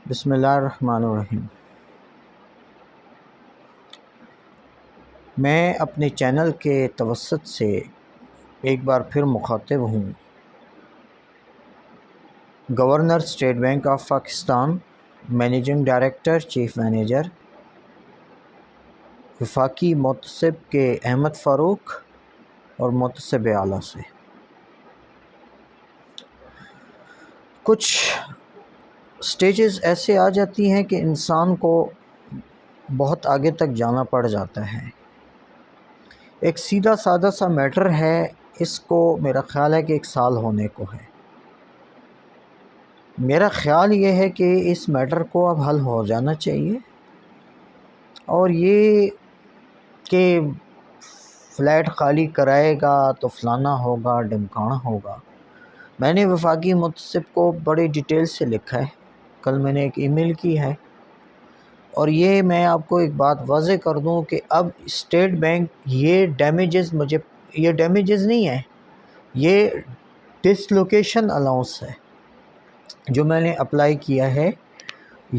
بسم اللہ الرحمن الرحیم۔ میں اپنے چینل کے توسط سے ایک بار پھر مخاطب ہوں governor state bank of Pakistan, managing director, chief manager, وفاقی محتسب کے احمد فاروق اور محتسب اعلیٰ سے۔ کچھ سٹیجز ایسے آ جاتی ہیں کہ انسان کو بہت آگے تک جانا پڑ جاتا ہے۔ ایک سیدھا سادہ سا میٹر ہے، اس کو میرا خیال ہے کہ 1 سال ہونے کو ہے۔ میرا خیال یہ ہے کہ اس میٹر کو اب حل ہو جانا چاہیے، اور یہ کہ فلیٹ خالی کرائے گا تو فلانا ہوگا ڈمکانا ہوگا۔ میں نے وفاقی محتسب کو بڑے ڈیٹیل سے لکھا ہے، کل میں نے ایک ای میل کی ہے، اور یہ میں آپ کو ایک بات واضح کر دوں کہ اب اسٹیٹ بینک یہ ڈیمیجز نہیں ہے، یہ ڈسلوکیشن الاؤنس ہے جو میں نے اپلائی کیا ہے،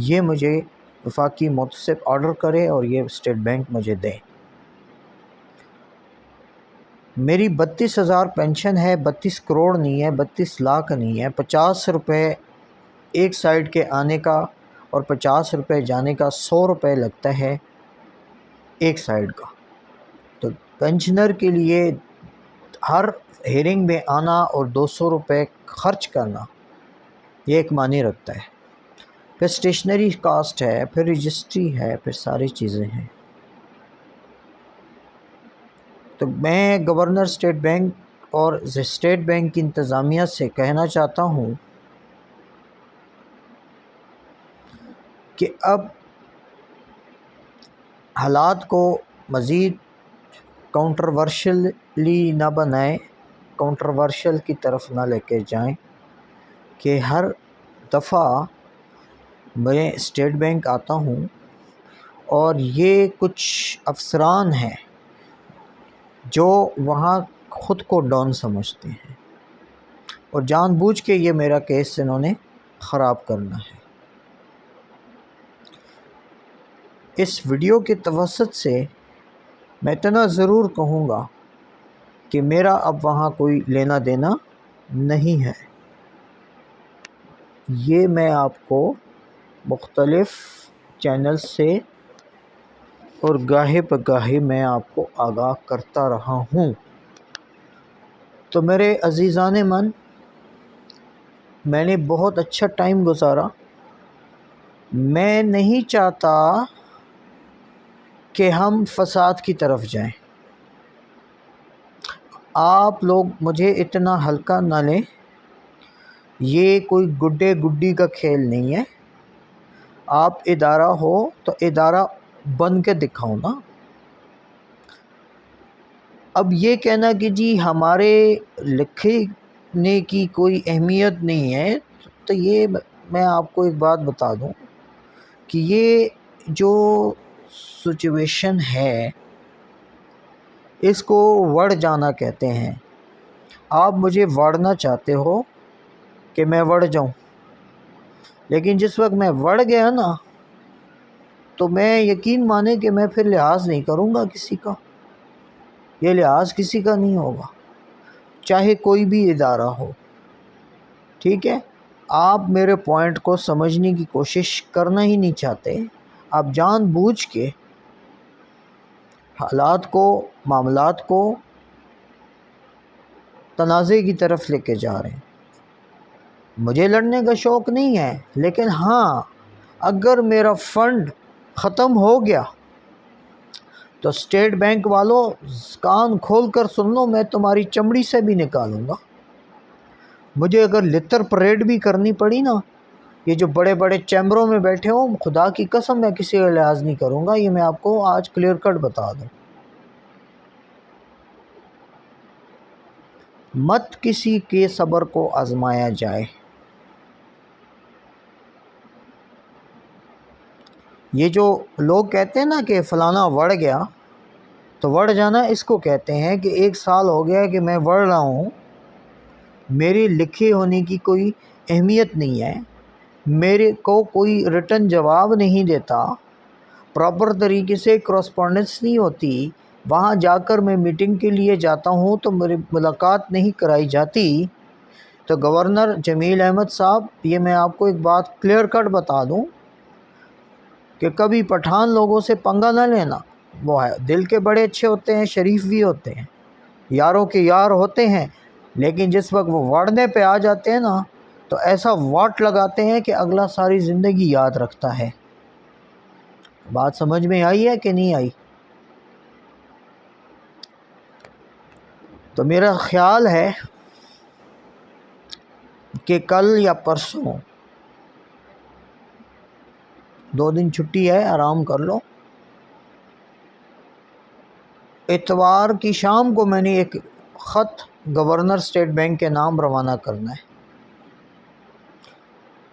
یہ مجھے وفاقی محتسب آرڈر کرے اور یہ اسٹیٹ بینک مجھے دے۔ میری 32,000 پینشن ہے، 32 کروڑ نہیں ہے، 32 لاکھ نہیں ہے، 50 روپے ایک سائیڈ کے آنے کا اور 50 روپے جانے کا، 100 روپے لگتا ہے ایک سائیڈ کا۔ تو پینشنر کے لیے ہر ہیئرنگ میں آنا اور 200 روپے خرچ کرنا یہ ایک معنی رکھتا ہے۔ پھر اسٹیشنری کاسٹ ہے، پھر رجسٹری ہے، پھر ساری چیزیں ہیں۔ تو میں گورنر اسٹیٹ بینک اور اسٹیٹ بینک کی انتظامیہ سے کہنا چاہتا ہوں کہ اب حالات کو مزید کانٹروورشلی نہ بنائیں، کانٹروورشل کی طرف نہ لے کے جائیں کہ ہر دفعہ میں اسٹیٹ بینک آتا ہوں اور یہ کچھ افسران ہیں جو وہاں خود کو ڈان سمجھتے ہیں اور جان بوجھ کے یہ میرا کیس انہوں نے خراب کرنا ہے۔ اس ویڈیو کے توسط سے میں اتنا ضرور کہوں گا کہ میرا اب وہاں کوئی لینا دینا نہیں ہے۔ یہ میں آپ کو مختلف چینل سے اور گاہے بگاہے میں آپ کو آگاہ کرتا رہا ہوں۔ تو میرے عزیزان من، میں نے بہت اچھا ٹائم گزارا۔ میں نہیں چاہتا کہ ہم فساد کی طرف جائیں۔ آپ لوگ مجھے اتنا ہلکا نہ لیں، یہ کوئی گڈے گڈی کا کھیل نہیں ہے۔ آپ ادارہ ہو تو ادارہ بن کے دکھاؤ نا۔ اب یہ کہنا کہ جی ہمارے لکھنے کی کوئی اہمیت نہیں ہے، تو یہ میں آپ کو ایک بات بتا دوں کہ یہ جو سچویشن ہے اس کو وڑ جانا کہتے ہیں۔ آپ مجھے وڑنا چاہتے ہو کہ میں وڑ جاؤں، لیکن جس وقت میں وڑ گیا نا تو میں یقین مانے کہ میں پھر لحاظ نہیں کروں گا کسی کا، یہ لحاظ کسی کا نہیں ہوگا، چاہے کوئی بھی ادارہ ہو۔ ٹھیک ہے، آپ میرے پوائنٹ کو سمجھنے کی کوشش کرنا ہی نہیں چاہتے، آپ جان بوجھ کے حالات کو، معاملات کو تنازع کی طرف لے کے جا رہے ہیں۔ مجھے لڑنے کا شوق نہیں ہے، لیکن ہاں اگر میرا فنڈ ختم ہو گیا تو اسٹیٹ بینک والوں کان کھول کر سن لو، میں تمہاری چمڑی سے بھی نکالوں گا۔ مجھے اگر لتر پریڈ بھی کرنی پڑی نا، یہ جو بڑے بڑے چیمبروں میں بیٹھے ہوں، خدا کی قسم میں کسی کا لحاظ نہیں کروں گا، یہ میں آپ کو آج کلیئر کٹ بتا دوں۔ مت کسی کے صبر کو آزمایا جائے۔ یہ جو لوگ کہتے ہیں نا کہ فلانا وڑ گیا، تو وڑ جانا اس کو کہتے ہیں کہ 1 سال ہو گیا کہ میں وڑ رہا ہوں، میری لکھے ہونے کی کوئی اہمیت نہیں ہے، میرے کو کوئی ریٹن جواب نہیں دیتا، پراپر طریقے سے کرسپونڈنس نہیں ہوتی، وہاں جا کر میں میٹنگ کے لیے جاتا ہوں تو میری ملاقات نہیں کرائی جاتی، تو گورنر جمیل احمد صاحب، یہ میں آپ کو ایک بات کلیئر کٹ بتا دوں کہ کبھی پٹھان لوگوں سے پنگا نہ لینا۔ وہ ہے دل کے بڑے اچھے ہوتے ہیں، شریف بھی ہوتے ہیں، یاروں کے یار ہوتے ہیں، لیکن جس وقت وہ وڑنے پہ آ جاتے ہیں نا تو ایسا واٹ لگاتے ہیں کہ اگلا ساری زندگی یاد رکھتا ہے۔ بات سمجھ میں آئی ہے کہ نہیں آئی؟ تو میرا خیال ہے کہ کل یا پرسوں، 2 دن چھٹی ہے، آرام کر لو، اتوار کی شام کو میں نے ایک خط گورنر اسٹیٹ بینک کے نام روانہ کرنا ہے۔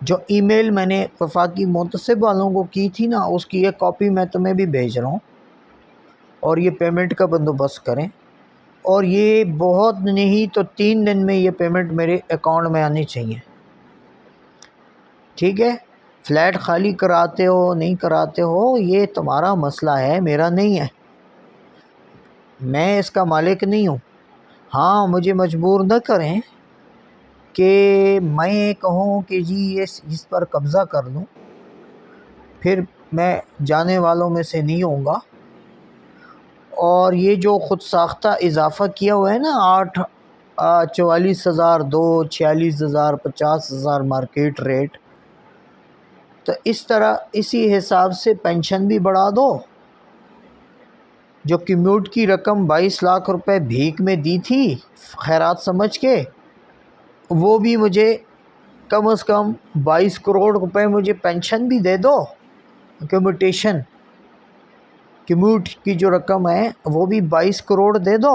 جو ای میل میں نے وفاقی محتسب والوں کو کی تھی نا، اس کی ایک کاپی میں تمہیں بھی بھیج رہا ہوں، اور یہ پیمنٹ کا بندوبست کریں، اور یہ بہت نہیں تو 3 دن میں یہ پیمنٹ میرے اکاؤنٹ میں آنی چاہیے، ٹھیک ہے؟ فلیٹ خالی کراتے ہو نہیں کراتے ہو یہ تمہارا مسئلہ ہے، میرا نہیں ہے، میں اس کا مالک نہیں ہوں۔ ہاں مجھے مجبور نہ کریں کہ میں کہوں کہ جی اس پر قبضہ کر لوں، پھر میں جانے والوں میں سے نہیں ہوں گا۔ اور یہ جو خود ساختہ اضافہ کیا ہوا ہے نا، 44,000 2 46,000 50,000 مارکیٹ ریٹ، تو اس طرح اسی حساب سے پینشن بھی بڑھا دو۔ جو کمیوٹ کی رقم 22 لاکھ روپے بھیک میں دی تھی خیرات سمجھ کے، وہ بھی مجھے کم از کم 22 کروڑ روپے مجھے پینشن بھی دے دو، کمیوٹ کی جو رقم ہے وہ بھی 22 کروڑ دے دو،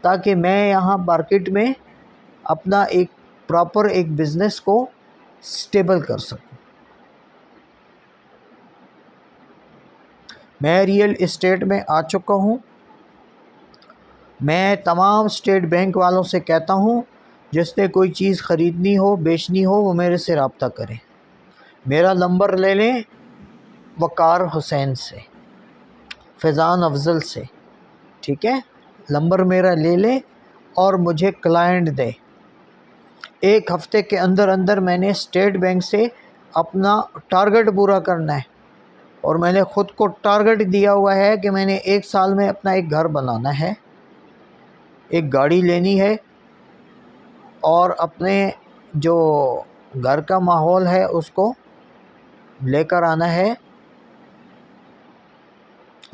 تاکہ میں یہاں مارکیٹ میں اپنا ایک پراپر ایک بزنس کو سٹیبل کر سکوں۔ میں ریئل اسٹیٹ میں آ چکا ہوں، میں تمام اسٹیٹ بینک والوں سے کہتا ہوں جس نے کوئی چیز خریدنی ہو بیچنی ہو وہ میرے سے رابطہ کریں، میرا نمبر لے لیں وقار حسین سے، فیضان افضل سے، ٹھیک ہے؟ نمبر میرا لے لیں اور مجھے کلائنٹ دے۔ 1 ہفتے کے اندر اندر میں نے اسٹیٹ بینک سے اپنا ٹارگٹ پورا کرنا ہے، اور میں نے خود کو ٹارگٹ دیا ہوا ہے کہ میں نے 1 سال میں اپنا ایک گھر بنانا ہے، ایک گاڑی لینی ہے، اور اپنے جو گھر کا ماحول ہے اس کو لے کر آنا ہے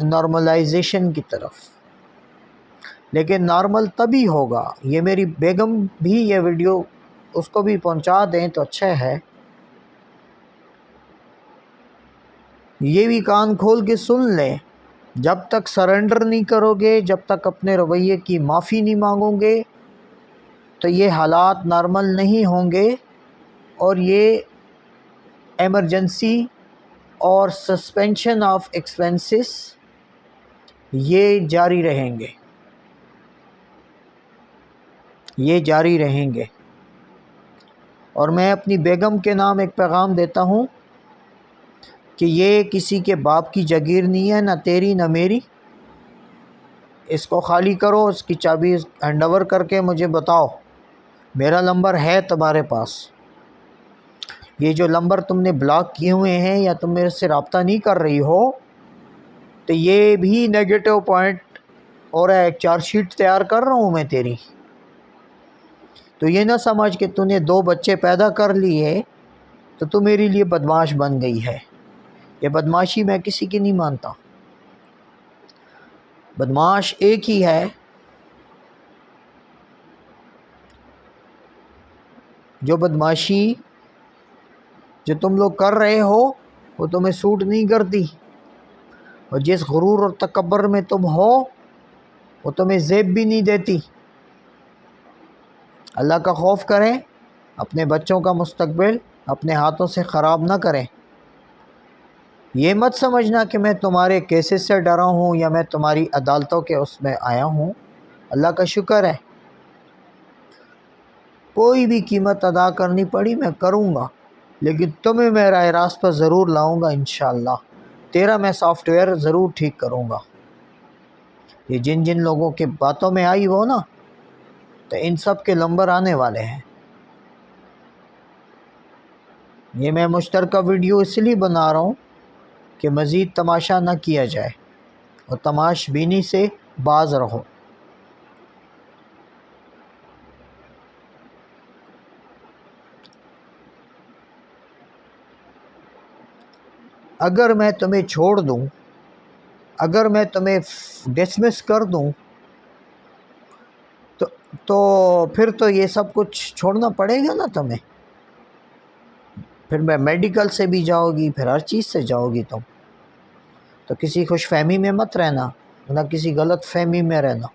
نارملائزیشن کی طرف۔ لیکن نارمل تبھی ہوگا، یہ میری بیگم بھی یہ ویڈیو اس کو بھی پہنچا دیں تو اچھا ہے، یہ بھی کان کھول کے سن لیں، جب تک سرنڈر نہیں کرو گے، جب تک اپنے رویے کی معافی نہیں مانگو گے تو یہ حالات نارمل نہیں ہوں گے، اور یہ ایمرجنسی اور سسپینشن آف ایکسپنسز یہ جاری رہیں گے، یہ جاری رہیں گے۔ اور میں اپنی بیگم کے نام ایک پیغام دیتا ہوں کہ یہ کسی کے باپ کی جاگیر نہیں ہے، نہ تیری نہ میری، اس کو خالی کرو، اس کی چابی ہینڈ اوور کر کے مجھے بتاؤ، میرا نمبر ہے تمہارے پاس۔ یہ جو نمبر تم نے بلاک کیے ہوئے ہیں یا تم میرے سے رابطہ نہیں کر رہی ہو، تو یہ بھی نیگیٹو پوائنٹ اور ایک چارج شیٹ تیار کر رہا ہوں میں تیری۔ تو یہ نہ سمجھ کہ تو نے 2 بچے پیدا کر لیے تو تو میرے لیے بدمعاش بن گئی ہے، یہ بدمعاشی میں کسی کی نہیں مانتا، بدمعاش ایک ہی ہے جو بدمعاشی جو تم لوگ کر رہے ہو وہ تمہیں سوٹ نہیں کرتی، اور جس غرور اور تکبر میں تم ہو وہ تمہیں زیب بھی نہیں دیتی۔ اللہ کا خوف کریں، اپنے بچوں کا مستقبل اپنے ہاتھوں سے خراب نہ کریں۔ یہ مت سمجھنا کہ میں تمہارے کیسز سے ڈرا ہوں یا میں تمہاری عدالتوں کے اس میں آیا ہوں، اللہ کا شکر ہے کوئی بھی قیمت ادا کرنی پڑی میں کروں گا، لیکن تمہیں میں راہ راست پر ضرور لاؤں گا انشاءاللہ. تیرا میں سافٹ ویئر ضرور ٹھیک کروں گا. یہ جن جن لوگوں کے باتوں میں آئی وہ نا، تو ان سب کے نمبر آنے والے ہیں. یہ میں مشترکہ ویڈیو اس لیے بنا رہا ہوں کہ مزید تماشا نہ کیا جائے اور تماش بینی سے باز رہو. اگر میں تمہیں چھوڑ دوں، اگر میں تمہیں ڈسمس کر دوں تو پھر تو یہ سب کچھ چھوڑنا پڑے گا نا تمہیں. پھر میں میڈیکل سے بھی جاؤ گی، پھر ہر چیز سے جاؤ گی تم. تو کسی خوش فہمی میں مت رہنا، نہ کسی غلط فہمی میں رہنا.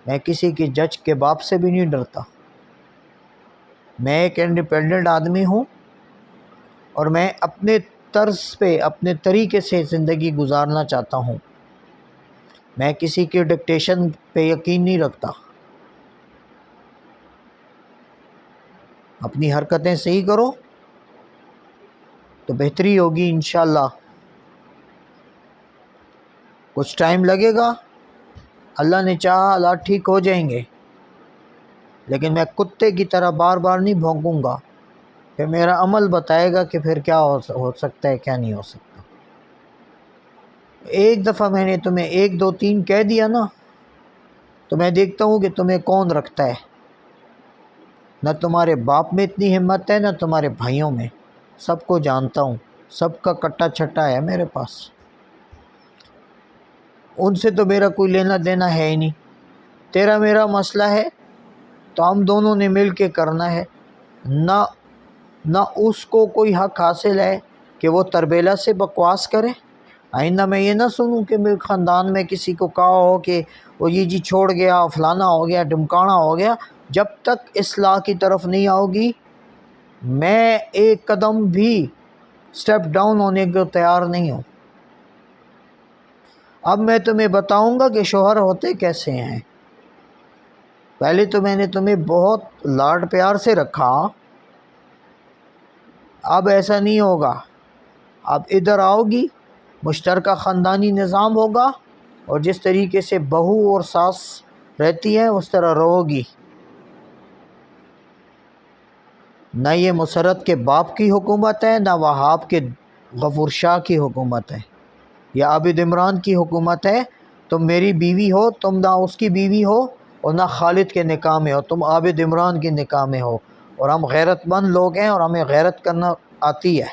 میں کسی کی جج کے باپ سے بھی نہیں ڈرتا. میں ایک انڈیپینڈنٹ آدمی ہوں اور میں اپنے طرز پہ، اپنے طریقے سے زندگی گزارنا چاہتا ہوں. میں کسی کے ڈکٹیشن پہ یقین نہیں رکھتا. اپنی حرکتیں صحیح کرو تو بہتری ہوگی انشاءاللہ. کچھ ٹائم لگے گا، اللہ نے چاہا حالات ٹھیک ہو جائیں گے، لیکن میں کتے کی طرح بار بار نہیں بھونکوں گا. پھر میرا عمل بتائے گا کہ پھر کیا ہو سکتا ہے، کیا نہیں ہو سکتا. ایک دفعہ میں نے تمہیں 1 2 3 کہہ دیا نا، تو میں دیکھتا ہوں کہ تمہیں کون رکھتا ہے. نہ تمہارے باپ میں اتنی ہمت ہے، نہ تمہارے بھائیوں میں. سب کو جانتا ہوں، سب کا کٹا چھٹا ہے میرے پاس. ان سے تو میرا کوئی لینا دینا ہے ہی نہیں. تیرا میرا مسئلہ ہے تو ہم دونوں نے مل کے کرنا ہے. نہ اس کو کوئی حق حاصل ہے کہ وہ تربیلا سے بکواس کرے. آئندہ میں یہ نہ سنوں کہ میرے خاندان میں کسی کو کہا ہو کہ وہ یہ جی چھوڑ گیا، فلانا ہو گیا، ڈمکانا ہو گیا. جب تک اصلاح کی طرف نہیں آؤ گی، میں ایک قدم بھی سٹیپ ڈاؤن ہونے کو تیار نہیں ہوں. اب میں تمہیں بتاؤں گا کہ شوہر ہوتے کیسے ہیں. پہلے تو میں نے تمہیں بہت لاڈ پیار سے رکھا، اب ایسا نہیں ہوگا. اب ادھر آؤ گی، مشترکہ خاندانی نظام ہوگا، اور جس طریقے سے بہو اور ساس رہتی ہیں اس طرح رہو گی. نہ یہ مسرت کے باپ کی حکومت ہے، نہ وہاب کے غفور شاہ کی حکومت ہے، یا عابد عمران کی حکومت ہے. تم میری بیوی ہو، تم نہ اس کی بیوی ہو اور نہ خالد کے نکاح میں ہو، تم عابد عمران کے نکاح میں ہو. اور ہم غیرت مند لوگ ہیں اور ہمیں غیرت کرنا آتی ہے.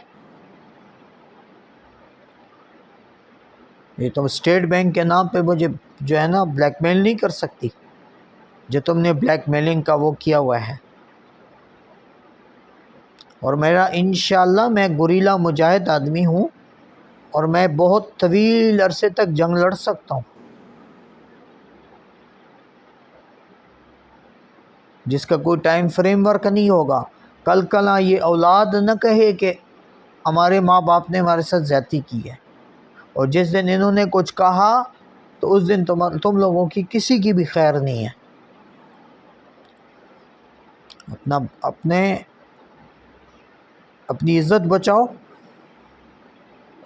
یہ تم اسٹیٹ بینک کے نام پہ مجھے جو ہے نا بلیک میل نہیں کر سکتی، جو تم نے بلیک میلنگ کا وہ کیا ہوا ہے. اور میرا انشاءاللہ میں گوریلا مجاہد آدمی ہوں اور میں بہت طویل عرصے تک جنگ لڑ سکتا ہوں، جس کا کوئی ٹائم فریم ورک نہیں ہوگا. کل یہ اولاد نہ کہے کہ ہمارے ماں باپ نے ہمارے ساتھ زیادتی کی ہے، اور جس دن انہوں نے کچھ کہا تو اس دن تم لوگوں کی کسی کی بھی خیر نہیں ہے. اپنی عزت بچاؤ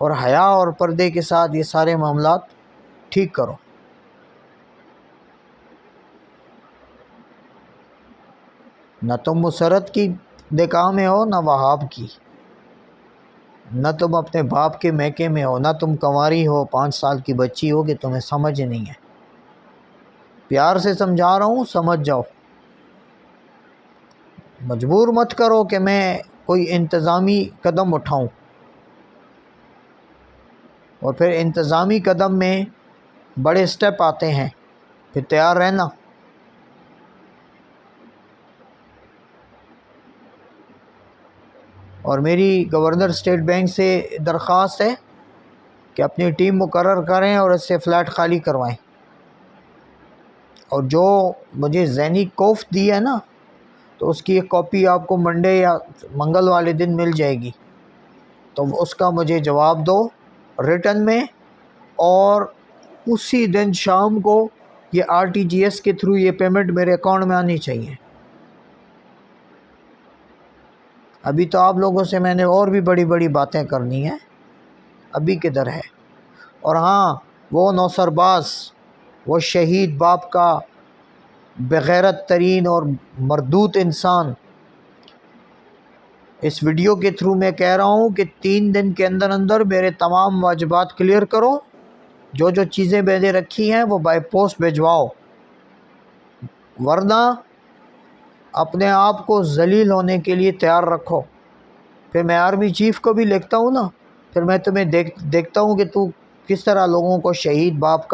اور حیا اور پردے کے ساتھ یہ سارے معاملات ٹھیک کرو. نہ تم مسرت کی نکاح میں ہو، نہ وہاب کی. نہ تم اپنے باپ کے میکے میں ہو، نہ تم کنواری ہو، 5 سال کی بچی ہو کہ تمہیں سمجھ نہیں ہے. پیار سے سمجھا رہا ہوں، سمجھ جاؤ. مجبور مت کرو کہ میں کوئی انتظامی قدم اٹھاؤں، اور پھر انتظامی قدم میں بڑے سٹیپ آتے ہیں، پھر تیار رہنا. اور میری گورنر اسٹیٹ بینک سے درخواست ہے کہ اپنی ٹیم مقرر کریں اور اس سے فلیٹ خالی کروائیں. اور جو مجھے ذہنی کوفت دی ہے نا، تو اس کی ایک کاپی آپ کو منڈے یا منگل والے دن مل جائے گی. تو اس کا مجھے جواب دو ریٹن میں، اور اسی دن شام کو یہ RTGS کے تھرو یہ پیمنٹ میرے اکاؤنٹ میں آنی چاہیے. ابھی تو آپ لوگوں سے میں نے اور بھی بڑی بڑی باتیں کرنی ہیں، ابھی کدھر ہے؟ اور ہاں، وہ نوسرباز، وہ شہید باپ کا بغیرت ترین اور مردود انسان، اس ویڈیو کے تھرو میں کہہ رہا ہوں کہ 3 دن کے اندر اندر میرے تمام واجبات کلیئر کرو، جو جو چیزیں میں نے رکھی ہیں وہ بائی پوسٹ بھجواؤ، ورنہ اپنے آپ کو ذلیل ہونے کے لیے تیار رکھو۔ پھر میں آرمی چیف کو بھی لکھتا ہوں نا، پھر میں تمہیں دیکھتا ہوں کہ تو کس طرح لوگوں کو شہید باپ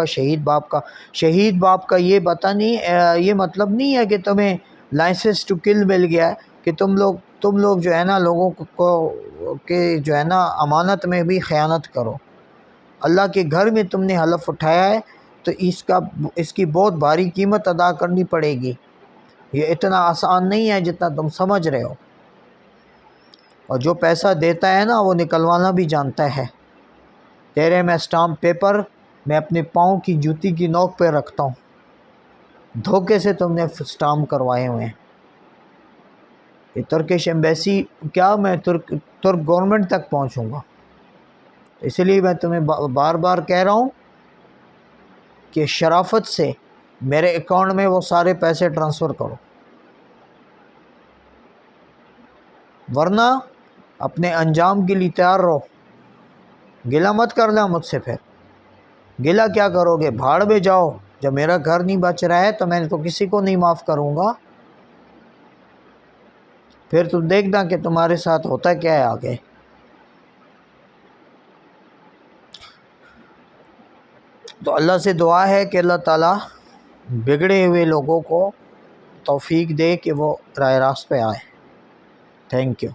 کا یہ پتہ نہیں، یہ مطلب نہیں ہے کہ تمہیں لائسنس ٹو کل مل گیا ہے کہ تم لوگ جو ہے نا لوگوں کو کہ جو ہے نا امانت میں بھی خیانت کرو۔ اللہ کے گھر میں تم نے حلف اٹھایا ہے تو اس کی بہت بھاری قیمت ادا کرنی پڑے گی۔ یہ اتنا آسان نہیں ہے جتنا تم سمجھ رہے ہو، اور جو پیسہ دیتا ہے نا وہ نکلوانا بھی جانتا ہے۔ تیرے میں اسٹامپ پیپر میں اپنے پاؤں کی جوتی کی نوک پہ رکھتا ہوں، دھوکے سے تم نے اسٹامپ کروائے ہوئے ہیں۔ یہ ترکش ایمبیسی کیا، میں ترک گورنمنٹ تک پہنچوں گا۔ اس لیے میں تمہیں بار بار کہہ رہا ہوں کہ شرافت سے میرے اکاؤنٹ میں وہ سارے پیسے ٹرانسفر کرو، ورنہ اپنے انجام کے لیے تیار رہو۔ گلہ مت کرنا مجھ سے، پھر گلہ کیا کرو گے؟ بھاڑ میں جاؤ، جب میرا گھر نہیں بچ رہا ہے تو میں تو کسی کو نہیں معاف کروں گا۔ پھر تم دیکھنا کہ تمہارے ساتھ ہوتا کیا ہے آگے۔ تو اللہ سے دعا ہے کہ اللہ تعالیٰ بگڑے ہوئے لوگوں کو توفیق دے کہ وہ راہ راست پہ آئے۔ Thank you.